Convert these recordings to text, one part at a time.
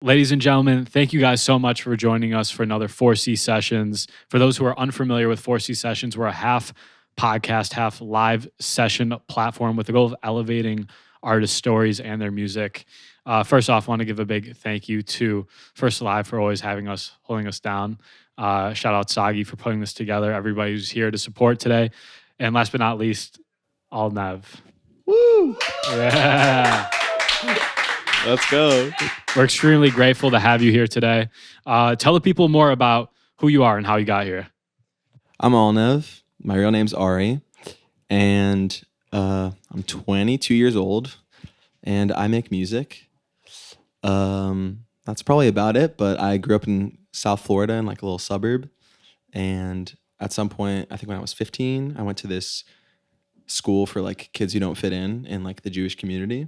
Ladies and gentlemen, thank you guys so much for joining us for another 4C Sessions. For those who are unfamiliar with 4C Sessions, we're a half podcast, half live session platform with the goal of elevating artist stories and their music. First off, I want to give a big thank you to First Alive for always having us, holding us down. Shout out Sagi for putting this together. Everybody who's here to support today. And last but not least, Alnev. Woo! Yeah. Let's go. We're extremely grateful to have you here today. Tell the people more about who you are and how you got here. I'm Alnev. My real name's Ari. And I'm 22 years old. And I make music. That's probably about it. But I grew up in South Florida in like a little suburb. And at some point, I think when I was 15, I went to this school for like kids who don't fit in like the Jewish community.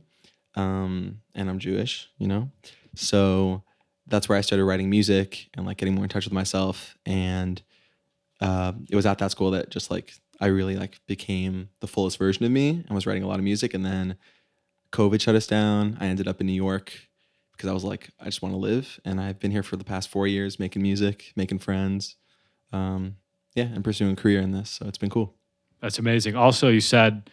And I'm Jewish, you know? So that's where I started writing music and like getting more in touch with myself. And it was at that school that just like I really like became the fullest version of me and was writing a lot of music. And then COVID shut us down. I ended up in New York because I was like, I just want to live. And I've been here for the past 4 years making music, making friends, and pursuing a career in this. So it's been cool. That's amazing. Also, you said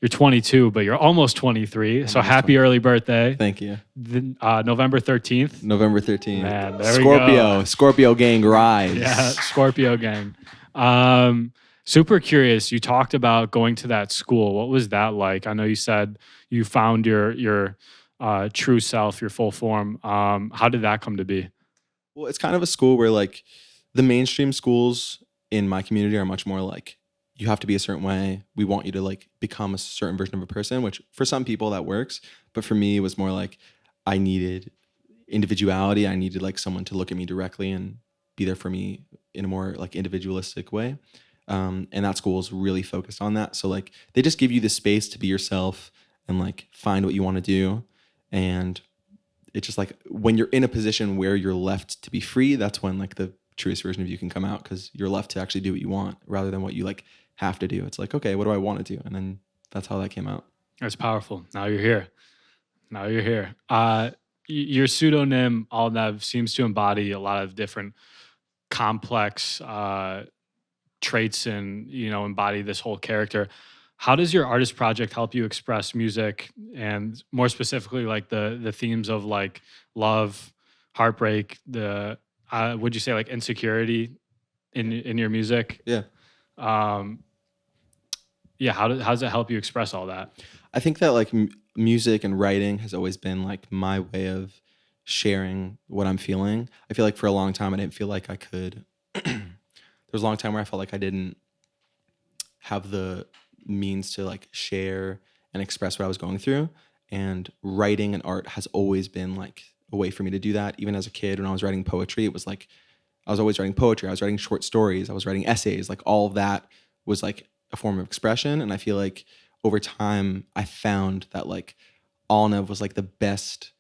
you're 22, but you're almost 23. So happy early birthday. Thank you. November 13th. November 13th. Man, there Scorpio. we go. Scorpio gang rise. Yeah, Scorpio gang. Super curious. You talked about going to that school. What was that like? I know you said you found your true self, your full form. How did that come to be? Well, it's kind of a school where like the mainstream schools in my community are much more like, you have to be a certain way. We want you to like become a certain version of a person, which for some people that works. But for me, it was more like I needed individuality. I needed like someone to look at me directly and be there for me in a more like individualistic way. And that school is really focused on that. So like they just give you the space to be yourself and like find what you want to do. And it's just like when you're in a position where you're left to be free, that's when like the truest version of you can come out, because you're left to actually do what you want rather than what you like have to do. It's like, okay, what do I want to do? And then that's how that came out. That's powerful. Now you're here. Your pseudonym, Alnev, seems to embody a lot of different complex traits and, embody this whole character. How does your artist project help you express music and more specifically like the themes of like love, heartbreak, would you say like insecurity in your music? Yeah. How does it help you express all that? I think that like music and writing has always been like my way of sharing what I'm feeling. I feel like for a long time I didn't feel like I could. There was a long time where I felt like I didn't have the means to like share and express what I was going through. And writing and art has always been like a way for me to do that. Even as a kid, when I was writing poetry, it was like I was always writing poetry. I was writing short stories. I was writing essays. Like all of that was like a form of expression. And I feel like over time, I found that like Alnev was like the best.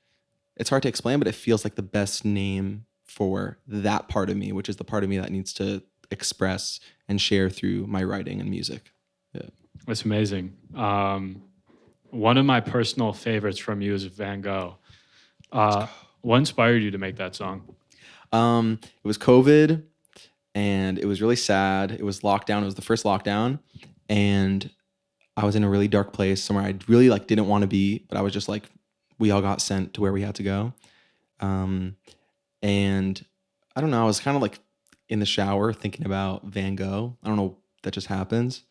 It's hard to explain, but it feels like the best name for that part of me, which is the part of me that needs to express and share through my writing and music. Yeah. That's amazing. One of my personal favorites from you is Van Gogh. What inspired you to make that song? It was COVID and it was really sad. It was lockdown. It was the first lockdown. And I was in a really dark place somewhere I really like didn't want to be, but I was just like, we all got sent to where we had to go. And I don't know, I was kind of like in the shower thinking about Van Gogh. I don't know, that just happens.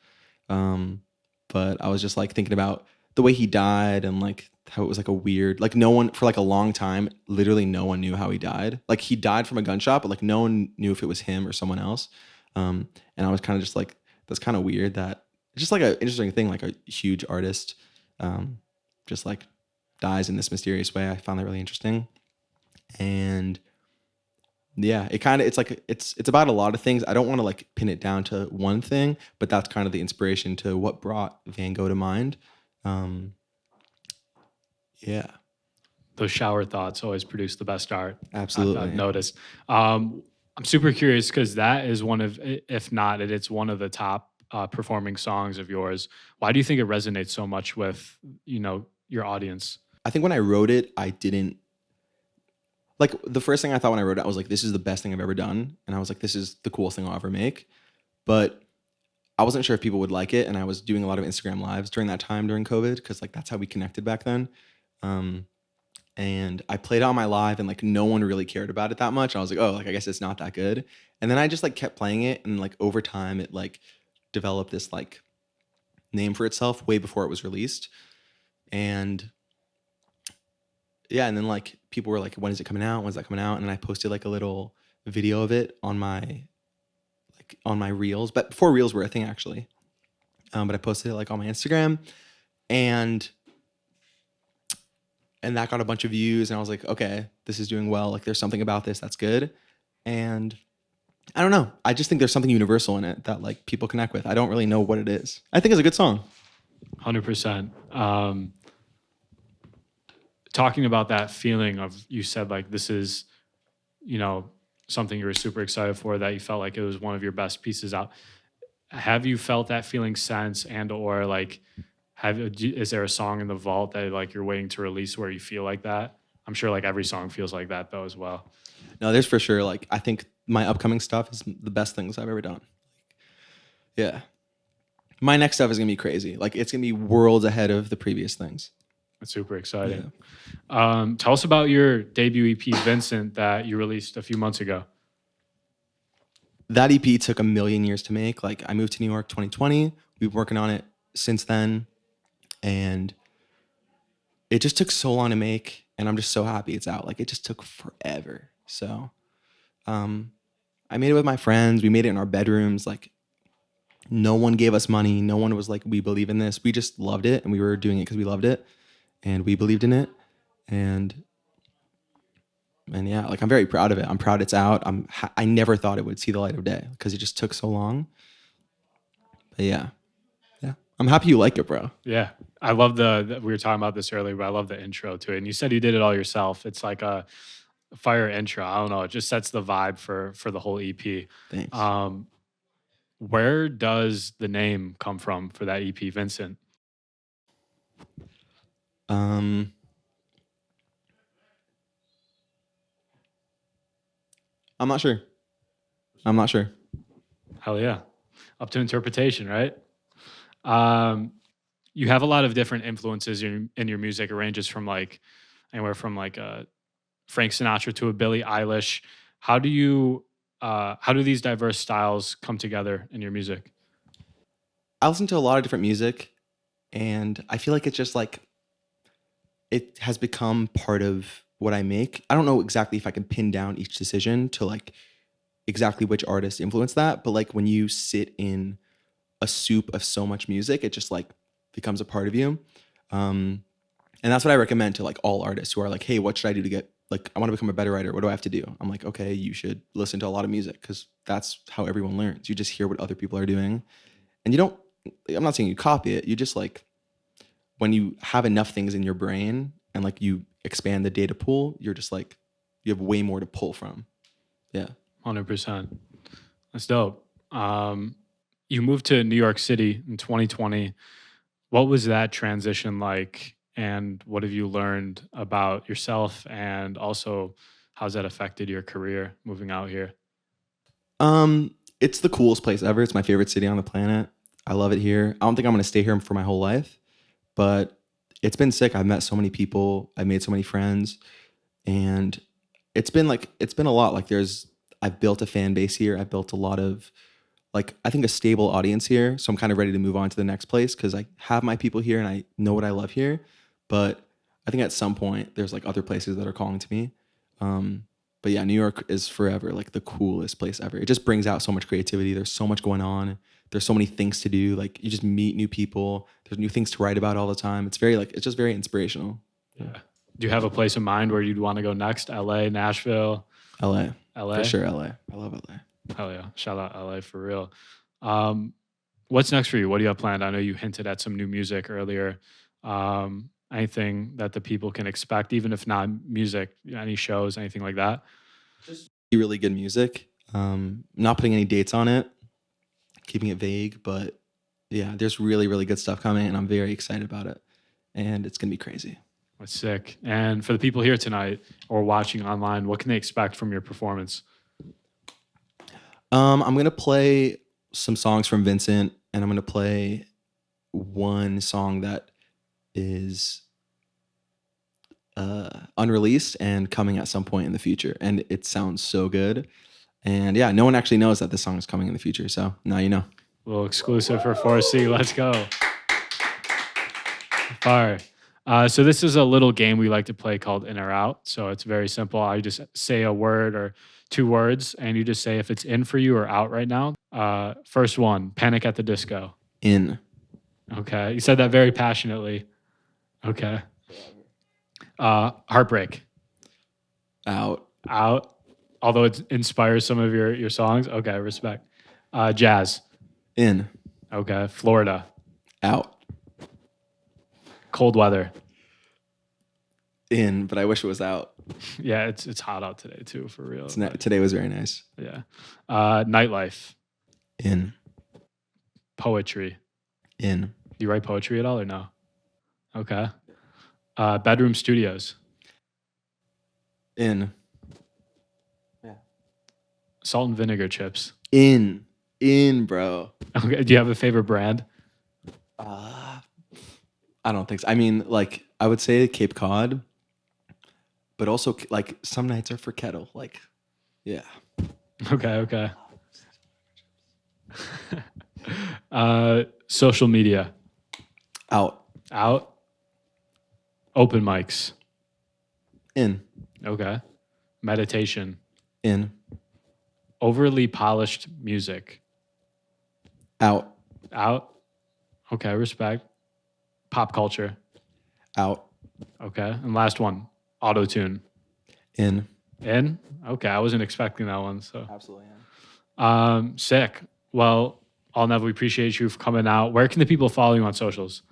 But I was just like thinking about the way he died and like how it was like a weird, like no one for like a long time, literally no one knew how he died. Like he died from a gunshot, but like no one knew if it was him or someone else. And I was kind of just like, that's kind of weird that it's just like an interesting thing, like a huge artist just like dies in this mysterious way. I found that really interesting. And yeah, it's about a lot of things. I don't want to like pin it down to one thing, but that's kind of the inspiration to what brought Van Gogh to mind. Yeah. Those shower thoughts always produce the best art. Absolutely. I've noticed. I'm super curious because that is one of, if not, it's one of the top performing songs of yours. Why do you think it resonates so much with, your audience? I think when I wrote it, I didn't Like the first thing I thought when I wrote it, I was like, this is the best thing I've ever done. And I was like, this is the coolest thing I'll ever make. But I wasn't sure if people would like it. And I was doing a lot of Instagram lives during that time during COVID, because like that's how we connected back then. Um, and I played it on my live and like no one really cared about it that much. I was like, oh, like I guess it's not that good. And then I just like kept playing it, and like over time it like developed this like name for itself way before it was released. And yeah, and then like people were like, when is it coming out? When's that coming out? And then I posted like a little video of it on my reels, but before reels were a thing actually. But I posted it like on my Instagram, and that got a bunch of views, and I was like, okay, this is doing well. Like there's something about this that's good. And I don't know. I just think there's something universal in it that like people connect with. I don't really know what it is. I think it's a good song. 100%. Talking about that feeling of, you said like this is, something you were super excited for, that you felt like it was one of your best pieces out. Have you felt that feeling since, and or like is there a song in the vault that like you're waiting to release where you feel like that? I'm sure like every song feels like that though as well. No, there's for sure. Like I think my upcoming stuff is the best things I've ever done. Yeah. My next stuff is gonna be crazy. Like it's gonna be worlds ahead of the previous things. It's super exciting. Yeah. Tell us about your debut EP, Vincent, that you released a few months ago. That EP took a million years to make. Like I moved to New York 2020. We've been working on it since then. And it just took so long to make. And I'm just so happy it's out. Like it just took forever. So I made it with my friends. We made it in our bedrooms. Like no one gave us money. No one was like, we believe in this. We just loved it. And we were doing it because we loved it. And we believed in it. And yeah, like I'm very proud of it. I'm proud it's out. I never thought it would see the light of day because it just took so long. But yeah. I'm happy you like it, bro. Yeah. I love we were talking about this earlier, but I love the intro to it. And you said you did it all yourself. It's like a fire intro. I don't know. It just sets the vibe for the whole EP. Thanks. Where does the name come from for that EP, Vincent? I'm not sure. Hell yeah. Up to interpretation, right? You have a lot of different influences in your music. It ranges from like anywhere from like Frank Sinatra to a Billie Eilish. How do these diverse styles come together in your music? I listen to a lot of different music, and I feel like it's just like it has become part of what I make. I don't know exactly if I can pin down each decision to like exactly which artist influenced that, but like when you sit in a soup of so much music, it just like becomes a part of you. And that's what I recommend to like all artists who are like, hey, what should I do to get, like, I want to become a better writer. What do I have to do? I'm like, okay, you should listen to a lot of music, because that's how everyone learns. You just hear what other people are doing, and I'm not saying you copy it. You just like, when you have enough things in your brain and like you expand the data pool, you're just like, you have way more to pull from. Yeah. 100%. That's dope. You moved to New York City in 2020. What was that transition like? And what have you learned about yourself? And also, how's that affected your career moving out here? It's the coolest place ever. It's my favorite city on the planet. I love it here. I don't think I'm going to stay here for my whole life, but it's been sick. I've met so many people. I've made so many friends, and it's been a lot. Like I've built a fan base here. I've built a lot of, like, I think a stable audience here. So I'm kind of ready to move on to the next place, because I have my people here and I know what I love here. But I think at some point there's like other places that are calling to me. But yeah, New York is forever like the coolest place ever. It just brings out so much creativity. There's so much going on. There's so many things to do. Like you just meet new people. There's new things to write about all the time. It's just very inspirational. Yeah. Do you have a place in mind where you'd want to go next? LA, Nashville? LA. LA? For sure, LA. I love LA. Hell yeah. Shout out LA for real. What's next for you? What do you have planned? I know you hinted at some new music earlier. Anything that the people can expect, even if not music, any shows, anything like that? Just really good music. Not putting any dates on it, keeping it vague, but yeah, there's really, really good stuff coming, and I'm very excited about it. And it's going to be crazy. That's sick. And for the people here tonight or watching online, what can they expect from your performance? I'm gonna play some songs from Vincent, and I'm gonna play one song that is unreleased and coming at some point in the future, and it sounds so good. And yeah, no one actually knows that this song is coming in the future, so now you know. A little exclusive for 4C. Let's go. Fire. So this is a little game we like to play called In or Out. So it's very simple. I just say a word or two words, and you just say if it's in for you or out right now. First one, Panic at the Disco. In. Okay. You said that very passionately. Okay. Heartbreak. Out. Out. Although it inspires some of your songs. Okay, respect. Jazz. In. Okay. Florida. Out. Cold weather. In, but I wish it was out. Yeah, it's hot out today too, for real. Today was very nice. Yeah. Nightlife. In. Poetry. In. You write poetry at all or no? Okay. Bedroom studios. In. Salt and vinegar chips. In, bro. Okay. Do you have a favorite brand? I don't think so. I mean, like, I would say Cape Cod, but also, like, some nights are for kettle. Like, yeah. Okay. Social media. Out. Open mics. In. Okay. Meditation. In. Overly polished music. Out. Okay, respect. Pop culture. Out. Okay. And last one, auto-tune. In. Okay, I wasn't expecting that one. So Absolutely. sick. Well, Alnev, we appreciate you for coming out. Where can the people follow you on socials?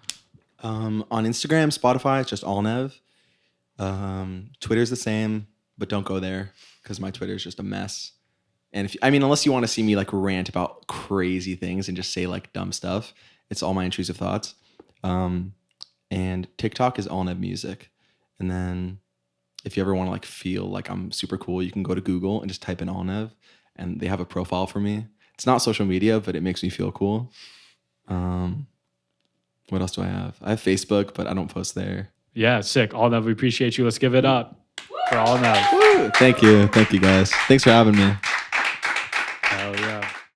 On Instagram, Spotify, it's just Alnev. Twitter's the same, but don't go there because my Twitter is just a mess. And unless you want to see me like rant about crazy things and just say like dumb stuff, it's all my intrusive thoughts. And TikTok is Alnev Music. And then if you ever want to like feel like I'm super cool, you can go to Google and just type in Alnev, and they have a profile for me. It's not social media, but it makes me feel cool. What else do I have? I have Facebook, but I don't post there. Yeah, sick. Alnev, we appreciate you. Let's give it up for Alnev. Woo! Thank you guys. Thanks for having me.